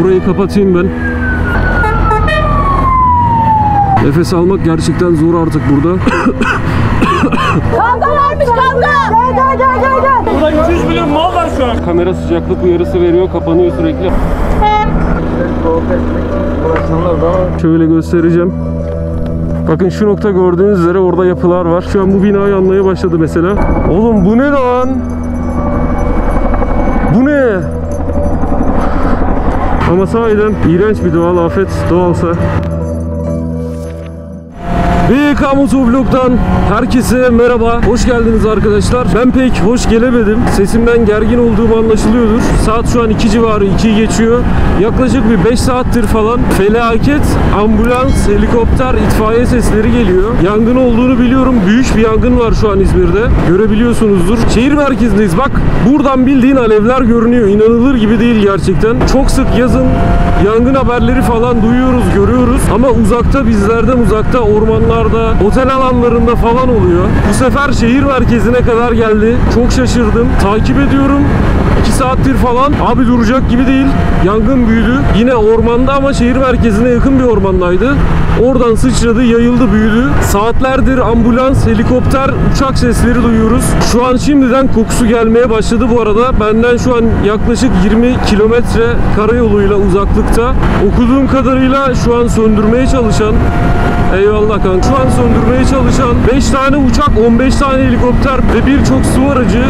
Burayı kapatayım ben. Nefes almak gerçekten zor artık burada. Kavga varmış, kavga. Gel. Burada 200 milyon mal var şu an. Kamera sıcaklık uyarısı veriyor, kapanıyor sürekli. Şöyle göstereceğim. Bakın şu nokta, gördüğünüz üzere orada yapılar var. Şu an bu bina yanmaya başladı mesela. Oğlum bu ne lan? Bu ne? Ama sahiden iğrenç bir doğal afet, doğalsa. Bir Kamutovlog'dan herkese merhaba, hoş geldiniz arkadaşlar. Ben pek hoş gelemedim. Sesimden gergin olduğum anlaşılıyordur. Saat şu an 2 civarı, 2'yi geçiyor. Yaklaşık bir 5 saattir falan felaket, ambulans, helikopter, itfaiye sesleri geliyor. Yangın olduğunu biliyorum. Büyük bir yangın var şu an İzmir'de. Görebiliyorsunuzdur. Şehir merkezindeyiz. Bak buradan bildiğin alevler görünüyor. İnanılır gibi değil gerçekten. Çok sık yazın yangın haberleri falan duyuyoruz, görüyoruz. Ama uzakta, bizlerden uzakta, ormanlar, otel alanlarında falan oluyor. Bu sefer şehir merkezine kadar geldi. Çok şaşırdım. Takip ediyorum. 2 saattir falan. Abi duracak gibi değil. Yangın büyüdü. Yine ormanda ama şehir merkezine yakın bir ormandaydı. Oradan sıçradı, yayıldı, büyüdü. Saatlerdir ambulans, helikopter, uçak sesleri duyuyoruz. Şu an şimdiden kokusu gelmeye başladı bu arada. Benden şu an yaklaşık 20 kilometre karayoluyla uzaklıkta. Okuduğum kadarıyla şu an söndürmeye çalışan, eyvallah kanka, şu an söndürmeye çalışan 5 tane uçak, 15 tane helikopter ve birçok su aracı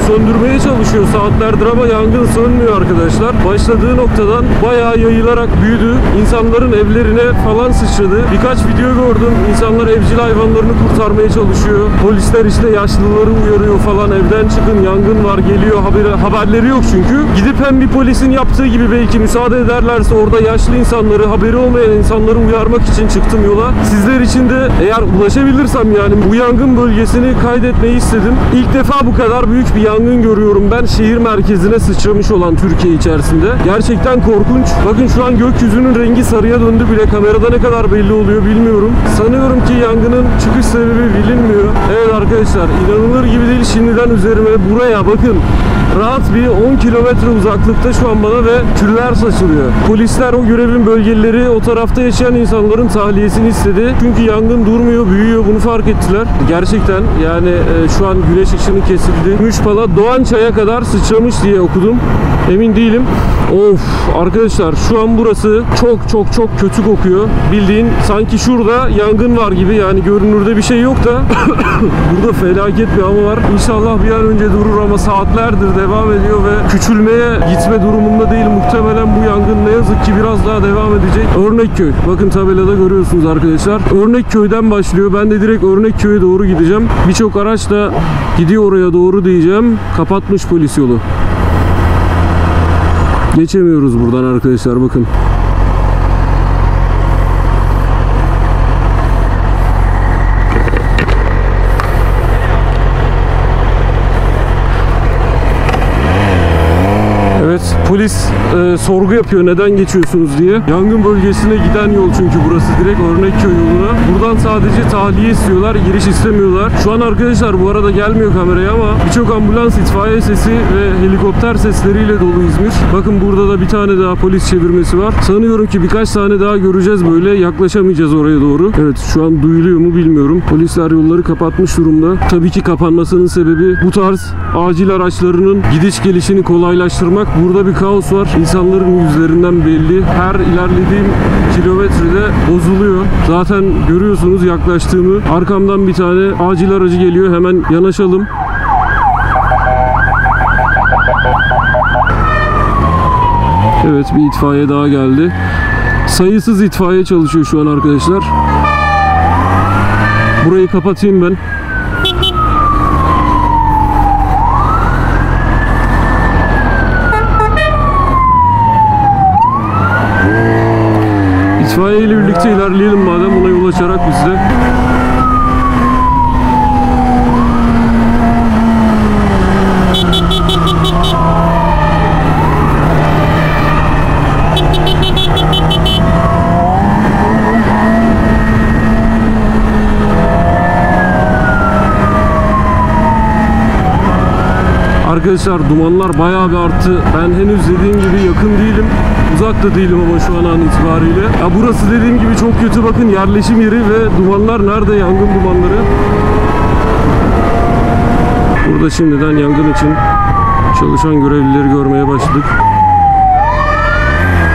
söndürmeye çalışıyor saatlerdir ama yangın sönmüyor arkadaşlar. Başladığı noktadan bayağı yayılarak büyüdü. İnsanların evlerine falan sıçradı. Birkaç video gördüm. İnsanlar evcil hayvanlarını kurtarmaya çalışıyor. Polisler işte yaşlıları uyarıyor falan. Evden çıkın, yangın var, geliyor. Haberleri yok çünkü. Gidip hem bir polisin yaptığı gibi belki müsaade ederlerse orada yaşlı insanları, haberi olmayan insanları uyarmak için çıktım yola. Sizler için de eğer ulaşabilirsem yani bu yangın bölgesini kaydetmeyi istedim. İlk defa bu kadar büyük bir yangın görüyorum ben. Şehir merkezine sıçramış olan Türkiye içerisinde. Gerçekten korkunç. Bakın şu an gökyüzünün rengi sarıya döndü bile. Kamerada ne kadar belli oluyor bilmiyorum. Sanıyorum ki yangının çıkış sebebi bilinmiyor. Evet arkadaşlar, inanılır gibi değil. Şimdiden üzerime buraya bakın. Rahat bir 10 kilometre uzaklıkta şu an bana ve küller saçılıyor. Polisler, o görevin bölgeleri, o tarafta yaşayan insanların tahliyesini istedi. Çünkü yangın durmuyor, büyüyor, bunu fark ettiler. Gerçekten yani şu an güneş ışını kesildi. Gümüşpala Doğançay'a kadar sıçramış diye okudum. Emin değilim. Of arkadaşlar, şu an burası çok kötü kokuyor. Bildiğin sanki şurada yangın var gibi, yani görünürde bir şey yok da burada felaket bir hava var. İnşallah bir an önce durur ama saatlerdir devam ediyor ve küçülmeye gitme durumunda değil. Muhtemelen bu yangın ne yazık ki biraz daha devam edecek. Örnekköy. Bakın tabelada görüyorsunuz arkadaşlar. Örnekköy'den başlıyor. Ben de direkt Örnekköy'e doğru gideceğim. Birçok araç da gidiyor oraya doğru diyeceğim. Kapatmış polis yolu. Geçemiyoruz buradan arkadaşlar, bakın. Evet, polis sorgu yapıyor neden geçiyorsunuz diye. Yangın bölgesine giden yol çünkü burası, direkt Örnekköy yoluna. Buradan sadece tahliye istiyorlar, giriş istemiyorlar. Şu an arkadaşlar bu arada gelmiyor kameraya ama birçok ambulans, itfaiye sesi ve helikopter sesleriyle dolu İzmir. Bakın burada da bir tane daha polis çevirmesi var. Sanıyorum ki birkaç tane daha göreceğiz böyle. Yaklaşamayacağız oraya doğru. Evet, şu an duyuluyor mu bilmiyorum. Polisler yolları kapatmış durumda. Tabii ki kapanmasının sebebi bu tarz acil araçlarının gidiş gelişini kolaylaştırmak. Burada bir kaos var. İnsanların yüzlerinden belli. Her ilerlediğim kilometrede bozuluyor. Zaten görüyorsunuz yaklaştığımı. Arkamdan bir tane acil aracı geliyor. Hemen yanaşalım. Evet, bir itfaiye daha geldi. Sayısız itfaiye çalışıyor şu an arkadaşlar. Burayı kapatayım ben. İtfaiye ile birlikte ilerleyelim madem, ona yol açarak biz de. Arkadaşlar dumanlar bayağı bir arttı. Ben henüz dediğim gibi yakın değilim. uzak da değilim ama şu an itibariyle. Ya burası dediğim gibi çok kötü, bakın yerleşim yeri ve dumanlar nerede, yangın dumanları. Burada şimdiden yangın için çalışan görevlileri görmeye başladık.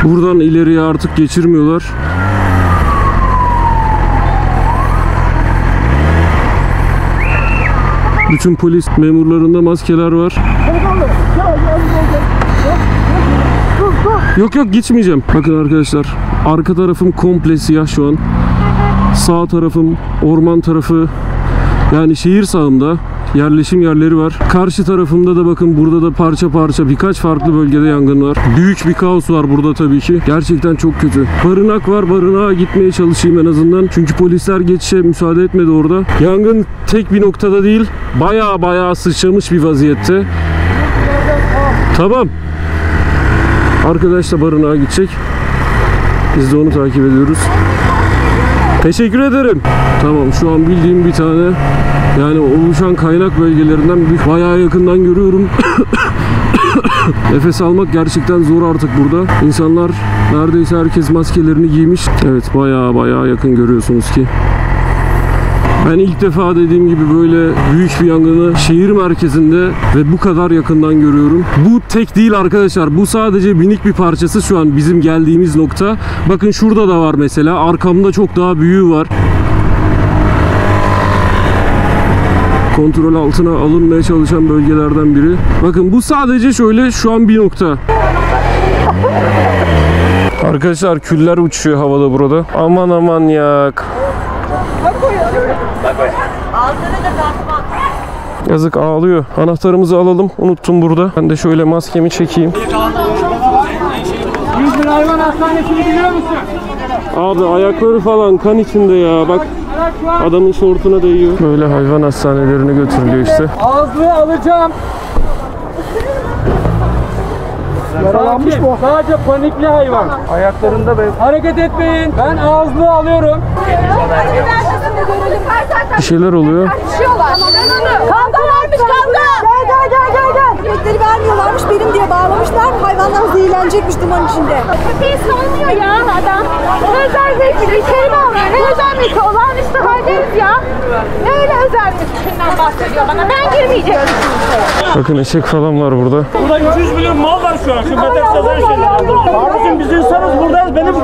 Buradan ileriye artık geçirmiyorlar. Bütün polis memurlarında maskeler var. Yok yok, gitmeyeceğim. Bakın arkadaşlar, arka tarafım komple siyah şu an. Sağ tarafım orman tarafı, yani şehir sağımda yerleşim yerleri var. Karşı tarafımda da bakın, burada da parça parça birkaç farklı bölgede yangın var. Büyük bir kaos var burada tabii ki. Gerçekten çok kötü. Barınak var, barınağa gitmeye çalışayım en azından. Çünkü polisler geçişe müsaade etmedi orada. Yangın tek bir noktada değil, baya sıçramış bir vaziyette. Tamam. Arkadaş da barınağa gidecek. Biz de onu takip ediyoruz. Teşekkür ederim. Tamam, şu an bildiğim bir tane, yani oluşan kaynak bölgelerinden bayağı yakından görüyorum. Nefes almak gerçekten zor artık burada. İnsanlar, neredeyse herkes maskelerini giymiş. Evet, bayağı yakın görüyorsunuz ki. Ben ilk defa dediğim gibi böyle büyük bir yangını şehir merkezinde ve bu kadar yakından görüyorum. Bu tek değil arkadaşlar. Bu sadece minik bir parçası şu an bizim geldiğimiz nokta. Bakın şurada da var mesela. Arkamda çok daha büyüğü var. Kontrol altına alınmaya çalışan bölgelerden biri. Bakın bu sadece şöyle şu an bir nokta. Arkadaşlar küller uçuyor havada burada. Aman ya. Yazık, ağlıyor. Anahtarımızı alalım. Unuttum burada. Ben de şöyle maskemi çekeyim. 100 bin hayvan hastanesini biliyor musun? Abi ayakları falan kan içinde ya. Bak, adamın şortuna değiyor. Böyle hayvan hastanelerine götürülüyor işte. Ağızlığı alacağım. Yaralanmış mı? Sadece panikli hayvan. Ayaklarında hareket etmeyin. Ben ağızlığı alıyorum. Bir şeyler oluyor. Kavga varmış, kavga. Gel. Köpekleri vermiyorlarmış, benim diye bağlamışlar. Hayvanlar zehirlenecekmiş duman içinde. Köpeği salmıyor ya adam. Özel zevkli bir şey mi oluyor? Ne özel mülkü? Olağanüstü haldeyiz ya. Ne öyle özel mülkünden bahsediyor bana? Ben girmeyeceğim. Bakın eşek falan var burada. Burada 200 milyon mal var şu an. Şu Metex yazan şeyler. Kardeşim biz insanız, buradayız. Benim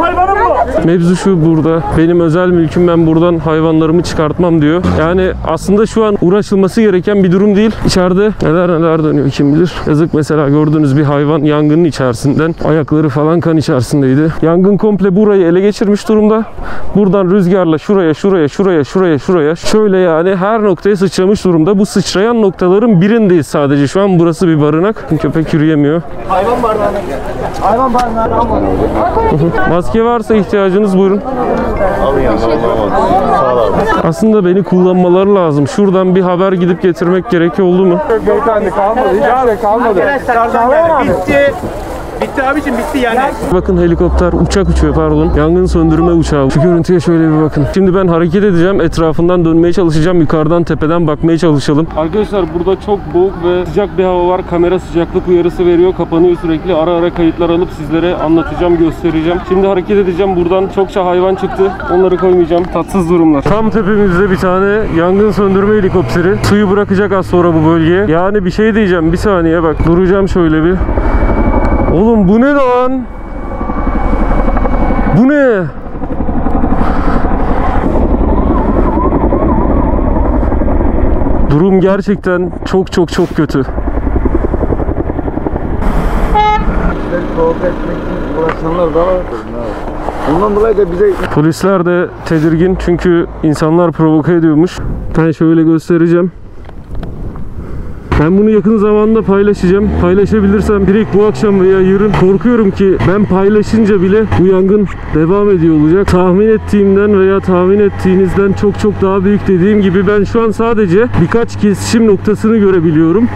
hayvanım bu. Mevzu şu, burada benim özel mülküm, ben buradan hayvanlarımı çıkartmam diyor. Yani aslında şu an uğraşılması gereken bir durum değil. İçeride neler dönüyor kim bilir. Yazık, mesela gördüğünüz bir hayvan yangının içerisinden, ayakları falan kan içerisindeydi. Yangın komple burayı ele geçirmiş durumda. Buradan rüzgarla şuraya şöyle, yani her noktaya sıçramış durumda. Bu sıçrayan noktaların birindeyiz sadece. Şu an burası bir barınak. Köpek yürüyemiyor. Hayvan barınağı. Hayvan barınağı. Maske varsa ihtiyacınız, buyurun. Aslında beni kullanmaları lazım. Şuradan bir haber gidip getirmek gerekiyor, oldu mu? Beyefendi kalmadı. Hiç kalmadı. Arkadaşlar bitti. Bitti abicim, bitti yani. Bakın helikopter, uçak uçuyor pardon. Yangın söndürme uçağı. Şu görüntüye şöyle bir bakın. Şimdi ben hareket edeceğim. Etrafından dönmeye çalışacağım. Yukarıdan tepeden bakmaya çalışalım. Arkadaşlar burada çok boğuk ve sıcak bir hava var. Kamera sıcaklık uyarısı veriyor. Kapanıyor sürekli. Ara kayıtlar alıp sizlere anlatacağım, göstereceğim. Şimdi hareket edeceğim. Buradan çokça hayvan çıktı. Onları koymayacağım. Tatsız durumlar. Tam tepemizde bir tane yangın söndürme helikopteri. Suyu bırakacak az sonra bu bölgeye. Yani bir şey diyeceğim. Bir saniye bak. Duracağım şöyle bir. Oğlum bu ne lan? Bu ne? Durum gerçekten çok kötü. Ondan dolayı da bize Polisler de tedirgin çünkü insanlar provoke ediyormuş. Ben şöyle göstereceğim. Ben bunu yakın zamanda paylaşacağım. Paylaşabilirsem direkt bu akşam veya yarın. Korkuyorum ki ben paylaşınca bile bu yangın devam ediyor olacak. Tahmin ettiğimden veya tahmin ettiğinizden çok daha büyük, dediğim gibi ben şu an sadece birkaç kesişim noktasını görebiliyorum.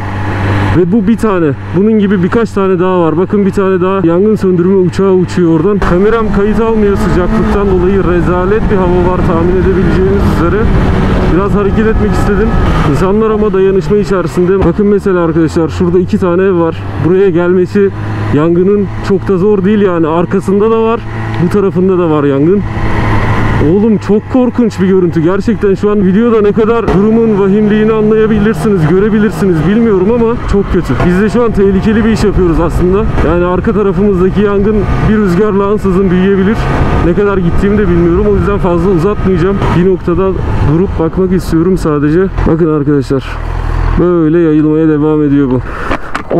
Ve bu bir tane. Bunun gibi birkaç tane daha var. Bakın bir tane daha yangın söndürme uçağı uçuyor oradan. Kameram kayıt almıyor sıcaklıktan dolayı. Rezalet bir hava var tahmin edebileceğiniz üzere. Biraz hareket etmek istedim. İnsanlar ama dayanışma içerisinde. Bakın mesela arkadaşlar şurada 2 tane ev var. Buraya gelmesi yangının çok da zor değil yani. Arkasında da var. Bu tarafında da var yangın. Oğlum çok korkunç bir görüntü. Gerçekten şu an videoda ne kadar durumun vahimliğini anlayabilirsiniz, görebilirsiniz bilmiyorum ama çok kötü. Biz de şu an tehlikeli bir iş yapıyoruz aslında. Yani arka tarafımızdaki yangın bir rüzgarla ansızın büyüyebilir. Ne kadar gittiğimi de bilmiyorum. O yüzden fazla uzatmayacağım. Bir noktada durup bakmak istiyorum sadece. Bakın arkadaşlar. Böyle yayılmaya devam ediyor bu.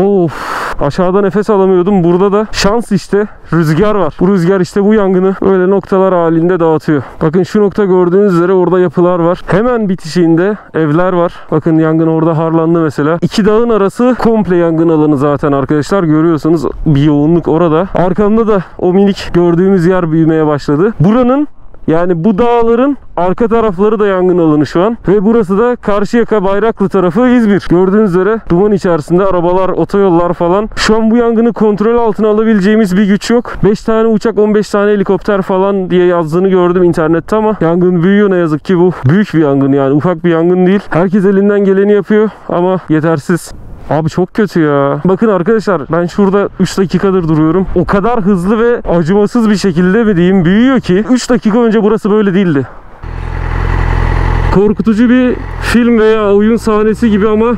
Of. Aşağıda nefes alamıyordum. Burada da şans işte. Rüzgar var. Bu rüzgar işte bu yangını böyle noktalar halinde dağıtıyor. Bakın şu nokta gördüğünüz üzere orada yapılar var. Hemen bitişiğinde evler var. Bakın yangın orada harlandı mesela. İki dağın arası komple yangın alanı zaten arkadaşlar. Görüyorsunuz bir yoğunluk orada. Arkamda da o minik gördüğümüz yer büyümeye başladı. Buranın yani bu dağların arka tarafları da yangın alanı şu an. Ve burası da Karşıyaka Bayraklı tarafı İzmir. Gördüğünüz üzere duman içerisinde arabalar, otoyollar falan. Şu an bu yangını kontrol altına alabileceğimiz bir güç yok. 5 tane uçak, 15 tane helikopter falan diye yazdığını gördüm internette ama yangın büyüyor ne yazık ki bu. Büyük bir yangın yani ufak bir yangın değil. Herkes elinden geleni yapıyor ama yetersiz. Abi çok kötü ya. Bakın arkadaşlar ben şurada 3 dakikadır duruyorum. O kadar hızlı ve acımasız bir şekilde mi diyeyim büyüyor ki 3 dakika önce burası böyle değildi. Korkutucu bir film veya oyun sahnesi gibi ama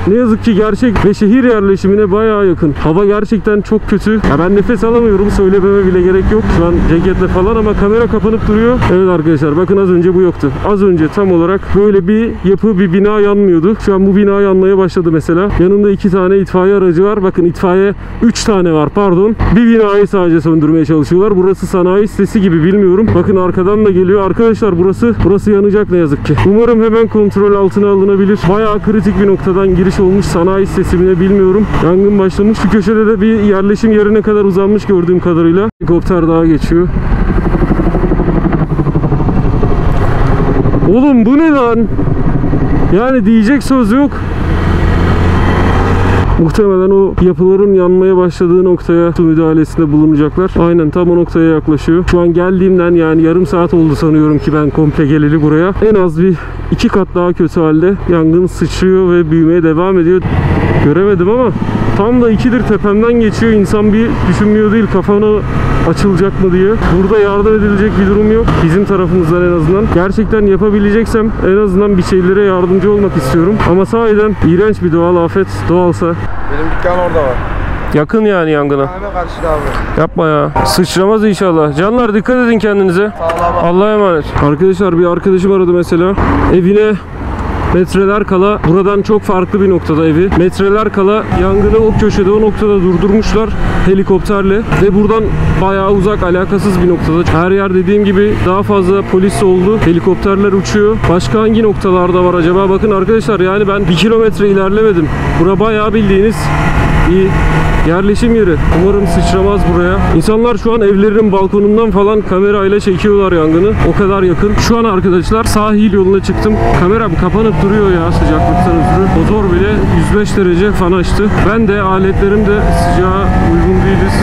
ne yazık ki gerçek ve şehir yerleşimine bayağı yakın. Hava gerçekten çok kötü. Ya ben nefes alamıyorum. Söylememe bile gerek yok. Şu an ceketle falan ama kamera kapanıp duruyor. Evet arkadaşlar bakın az önce bu yoktu. Az önce tam olarak böyle bir yapı, bir bina yanmıyordu. Şu an bu bina yanmaya başladı mesela. Yanında 2 tane itfaiye aracı var. Bakın itfaiye 3 tane var pardon. Bir binayı sadece söndürmeye çalışıyorlar. Burası sanayi sitesi gibi bilmiyorum. Bakın arkadan da geliyor. Arkadaşlar burası yanacak ne yazık ki. Umarım hemen kontrol altına alınabilir. Bayağı kritik bir noktadan giriş olmuş sanayi sitesi mi bilmiyorum. Yangın başlamış. Şu köşede de bir yerleşim yerine kadar uzanmış gördüğüm kadarıyla. Helikopter daha geçiyor. Oğlum bu ne lan? Yani diyecek söz yok. Muhtemelen o yapıların yanmaya başladığı noktaya su müdahalesinde bulunacaklar. Aynen tam o noktaya yaklaşıyor. Şu an geldiğimden yani yarım saat oldu sanıyorum ki ben komple geleli buraya. En az bir 2 kat daha kötü halde yangın sıçrıyor ve büyümeye devam ediyor. Göremedim ama tam da 2'dir tepemden geçiyor. İnsan bir düşünmüyor değil kafana açılacak mı diye. Burada yardım edilecek bir durum yok. Bizim tarafımızdan en azından. Gerçekten yapabileceksem en azından bir şeylere yardımcı olmak istiyorum. Ama sahiden iğrenç bir doğal afet. Doğalsa. Benim dükkan orada var. Yakın yani yangına. Hemen karşıda abi. Yapma ya. Sıçramaz inşallah. Canlar dikkat edin kendinize. Allah'a emanet. Arkadaşlar bir arkadaşım aradı mesela. Evine metreler kala, buradan çok farklı bir noktada evi. Metreler kala yangını o köşede, o noktada durdurmuşlar helikopterle ve buradan bayağı uzak, alakasız bir noktada. Her yer dediğim gibi daha fazla polis oldu. Helikopterler uçuyor. Başka hangi noktalarda var acaba? Bakın arkadaşlar yani ben 1 kilometre ilerlemedim. Bura bayağı bildiğiniz bir yerleşim yeri. Umarım sıçramaz buraya. İnsanlar şu an evlerinin balkonundan falan kamerayla çekiyorlar yangını. O kadar yakın. Şu an arkadaşlar sahil yoluna çıktım. Kameram kapanıp duruyor ya sıcaklıktan ötürü. Motor bile 105 derece falan açtı. Ben de aletlerim de sıcağa uygun değiliz.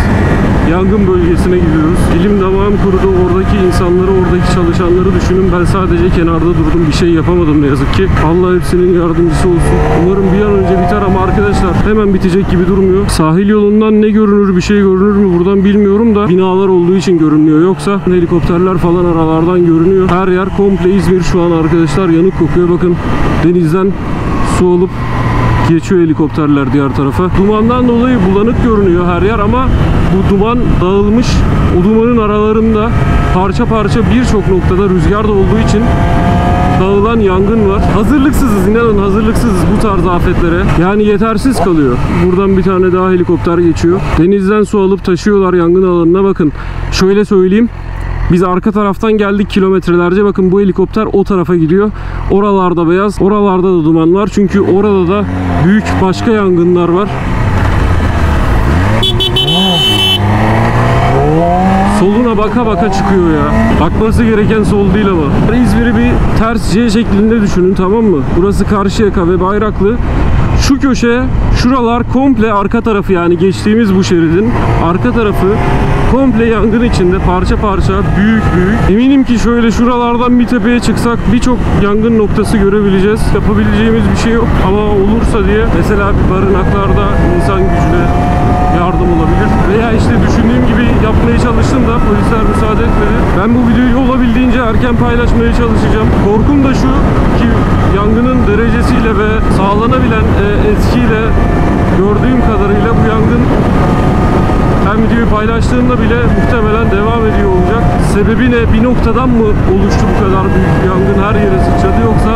Yangın bölgesine gidiyoruz. Dilim damağım kurudu. Oradaki insanları, oradaki çalışanları düşünün. Ben sadece kenarda durdum. Bir şey yapamadım ne yazık ki. Allah hepsinin yardımcısı olsun. Umarım bir an önce biter ama arkadaşlar hemen bitecek gibi durmuyor. Sahil yolundan ne görünür, bir şey görünür mü buradan bilmiyorum da binalar olduğu için görünmüyor. Yoksa helikopterler falan aralardan görünüyor. Her yer komple İzmir şu an arkadaşlar yanık kokuyor. Bakın denizden su olup geçiyor helikopterler diğer tarafa. Dumandan dolayı bulanık görünüyor her yer ama bu duman dağılmış. O dumanın aralarında parça parça birçok noktada rüzgar da olduğu için dağılan yangın var. Hazırlıksızız, inanın hazırlıksızız bu tarz afetlere. Yani yetersiz kalıyor. Buradan bir tane daha helikopter geçiyor. Denizden su alıp taşıyorlar yangın alanına. Bakın şöyle söyleyeyim. Biz arka taraftan geldik kilometrelerce. Bakın bu helikopter o tarafa gidiyor. Oralarda beyaz, oralarda da duman var. Çünkü orada da büyük başka yangınlar var. Soluna baka baka çıkıyor ya. Bakması gereken sol değil ama. İzmir'i bir ters C şeklinde düşünün, tamam mı? Burası Karşıyaka ve Bayraklı. Şu köşe, şuralar komple arka tarafı, yani geçtiğimiz bu şeridin arka tarafı komple yangın içinde, parça parça, büyük büyük. Eminim ki şöyle şuralardan bir tepeye çıksak birçok yangın noktası görebileceğiz. Yapabileceğimiz bir şey yok ama olursa diye mesela bir barınaklarda insan gücüne yardım olabilir. Veya işte düşündüğüm gibi yapmaya çalıştım da polisler müsaade etmedi. Ben bu videoyu olabildiğince erken paylaşmaya çalışacağım. Korkum da şu ki yangının derecesiyle ve sağlanabilen etkiyle gördüğüm kadarıyla bu yangın ben videoyu paylaştığımda bile muhtemelen devam ediyor olacak. Sebebi ne? Bir noktadan mı oluştu bu kadar büyük bir yangın? Her yere sıçradı, yoksa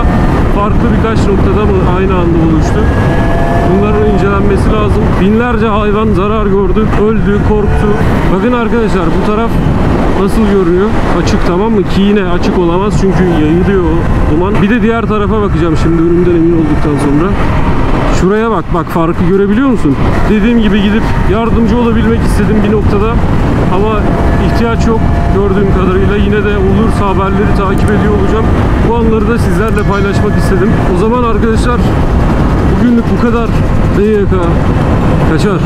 farklı birkaç noktada mı aynı anda oluştu? Bunların incelenmesi lazım. Binlerce hayvan zarar gördü, öldü, korktu. Bakın arkadaşlar, bu taraf nasıl görünüyor? Açık, tamam mı? Ki yine açık olamaz çünkü yayılıyor o duman. Bir de diğer tarafa bakacağım şimdi önümden emin olduktan sonra. Şuraya bak, bak farkı görebiliyor musun? Dediğim gibi gidip yardımcı olabilmek istedim bir noktada ama ihtiyaç yok gördüğüm kadarıyla. Yine de olursa haberleri takip ediyor olacağım. Bu anları da sizlerle paylaşmak istedim. O zaman arkadaşlar bugünlük bu kadar. BYK kaçar.